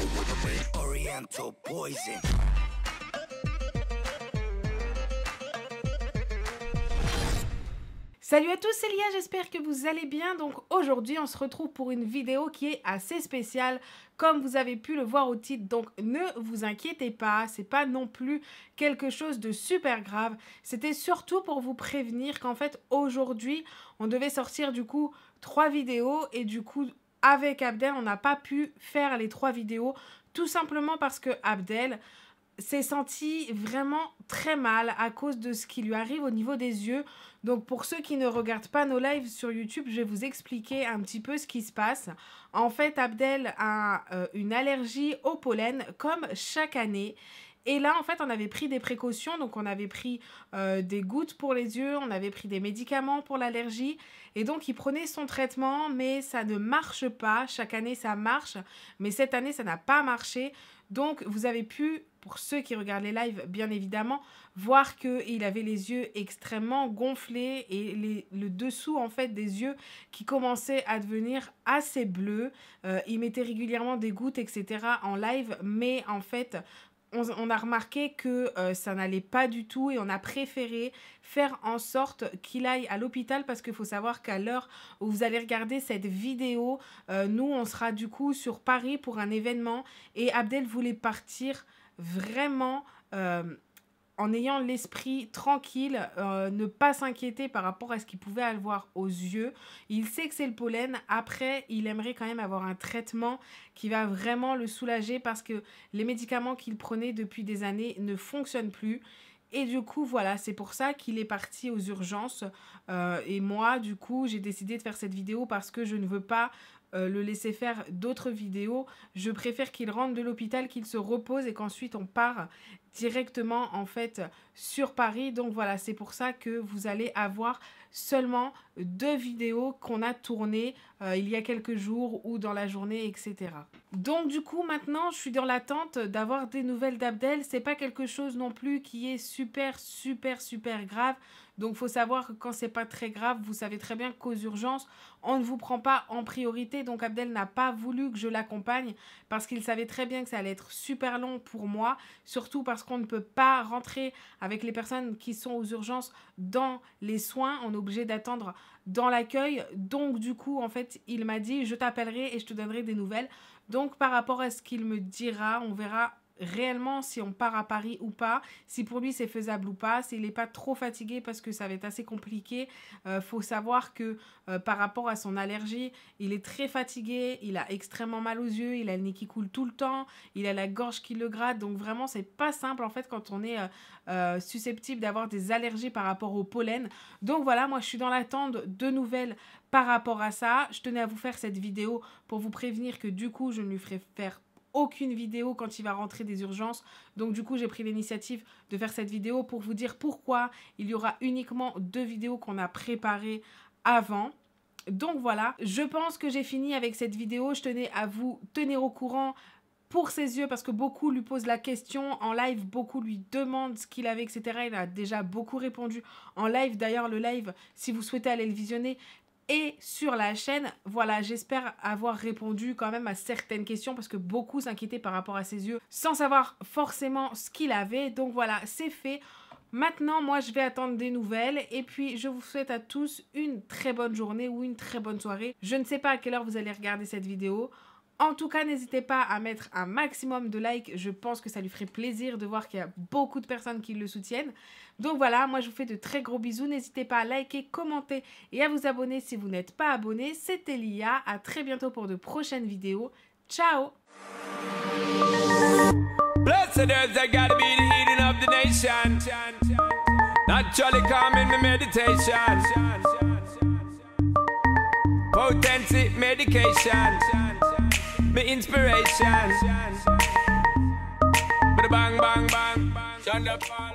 with the main Oriental poison. Salut à tous, c'est Lia, j'espère que vous allez bien. Donc aujourd'hui on se retrouve pour une vidéo qui est assez spéciale comme vous avez pu le voir au titre. Donc ne vous inquiétez pas, c'est pas non plus quelque chose de super grave. C'était surtout pour vous prévenir qu'en fait aujourd'hui on devait sortir du coup 3 vidéos et du coup avec Abdel on n'a pas pu faire les 3 vidéos tout simplement parce que Abdel s'est senti vraiment très mal à cause de ce qui lui arrive au niveau des yeux. Donc pour ceux qui ne regardent pas nos lives sur YouTube, je vais vous expliquer un petit peu ce qui se passe. En fait, Abdel a une allergie au pollen comme chaque année. Et là, en fait, on avait pris des précautions. Donc, on avait pris des gouttes pour les yeux. On avait pris des médicaments pour l'allergie. Et donc, il prenait son traitement, mais ça ne marche pas. Chaque année, ça marche. Mais cette année, ça n'a pas marché. Donc, vous avez pu, pour ceux qui regardent les lives, bien évidemment, voir qu'il avait les yeux extrêmement gonflés et le dessous, en fait, des yeux qui commençaient à devenir assez bleus. Il mettait régulièrement des gouttes, etc. en live. Mais, en fait, on a remarqué que ça n'allait pas du tout et on a préféré faire en sorte qu'il aille à l'hôpital parce qu'il faut savoir qu'à l'heure où vous allez regarder cette vidéo, nous on sera du coup sur Paris pour un événement et Abdel voulait partir vraiment en ayant l'esprit tranquille, ne pas s'inquiéter par rapport à ce qu'il pouvait avoir aux yeux. Il sait que c'est le pollen. Après, il aimerait quand même avoir un traitement qui va vraiment le soulager parce que les médicaments qu'il prenait depuis des années ne fonctionnent plus. Et du coup, voilà, c'est pour ça qu'il est parti aux urgences. Et moi, du coup, j'ai décidé de faire cette vidéo parce que je ne veux pas le laisser faire d'autres vidéos. Je préfère qu'il rentre de l'hôpital, qu'il se repose et qu'ensuite on part directement en fait sur Paris. Donc voilà, c'est pour ça que vous allez avoir seulement 2 vidéos qu'on a tournées il y a quelques jours ou dans la journée, etc. Donc du coup maintenant je suis dans l'attente d'avoir des nouvelles d'Abdel. C'est pas quelque chose non plus qui est super grave. Donc, il faut savoir que quand c'est pas très grave, vous savez très bien qu'aux urgences, on ne vous prend pas en priorité. Donc, Abdel n'a pas voulu que je l'accompagne parce qu'il savait très bien que ça allait être super long pour moi. Surtout parce qu'on ne peut pas rentrer avec les personnes qui sont aux urgences dans les soins. On est obligé d'attendre dans l'accueil. Donc, du coup, en fait, il m'a dit « Je t'appellerai et je te donnerai des nouvelles ». Donc, par rapport à ce qu'il me dira, on verra réellement si on part à Paris ou pas, si pour lui c'est faisable ou pas, s'il n'est pas trop fatigué parce que ça va être assez compliqué. Faut savoir que par rapport à son allergie, il est très fatigué, il a extrêmement mal aux yeux, il a le nez qui coule tout le temps, il a la gorge qui le gratte, donc vraiment c'est pas simple en fait quand on est susceptible d'avoir des allergies par rapport au pollen. Donc voilà, moi je suis dans l'attente de nouvelles par rapport à ça. Je tenais à vous faire cette vidéo pour vous prévenir que du coup je ne lui ferai faire aucune vidéo quand il va rentrer des urgences. Donc du coup j'ai pris l'initiative de faire cette vidéo pour vous dire pourquoi il y aura uniquement 2 vidéos qu'on a préparées avant. Donc voilà, je pense que j'ai fini avec cette vidéo. Je tenais à vous tenir au courant pour ses yeux parce que beaucoup lui posent la question en live, beaucoup lui demandent ce qu'il avait, etc. Il a déjà beaucoup répondu en live. D'ailleurs le live, si vous souhaitez aller le visionner, et sur la chaîne, voilà, j'espère avoir répondu quand même à certaines questions parce que beaucoup s'inquiétaient par rapport à ses yeux sans savoir forcément ce qu'il avait. Donc voilà, c'est fait. Maintenant, moi, je vais attendre des nouvelles et puis je vous souhaite à tous une très bonne journée ou une très bonne soirée. Je ne sais pas à quelle heure vous allez regarder cette vidéo. En tout cas, n'hésitez pas à mettre un maximum de likes. Je pense que ça lui ferait plaisir de voir qu'il y a beaucoup de personnes qui le soutiennent. Donc voilà, moi je vous fais de très gros bisous. N'hésitez pas à liker, commenter et à vous abonner si vous n'êtes pas abonné. C'était Lia. À très bientôt pour de prochaines vidéos. Ciao! Blessed earth, I gotta be the healing of the nation. Naturally calming my meditation. Potency medication. My inspiration. Bang, bang, bang, bang.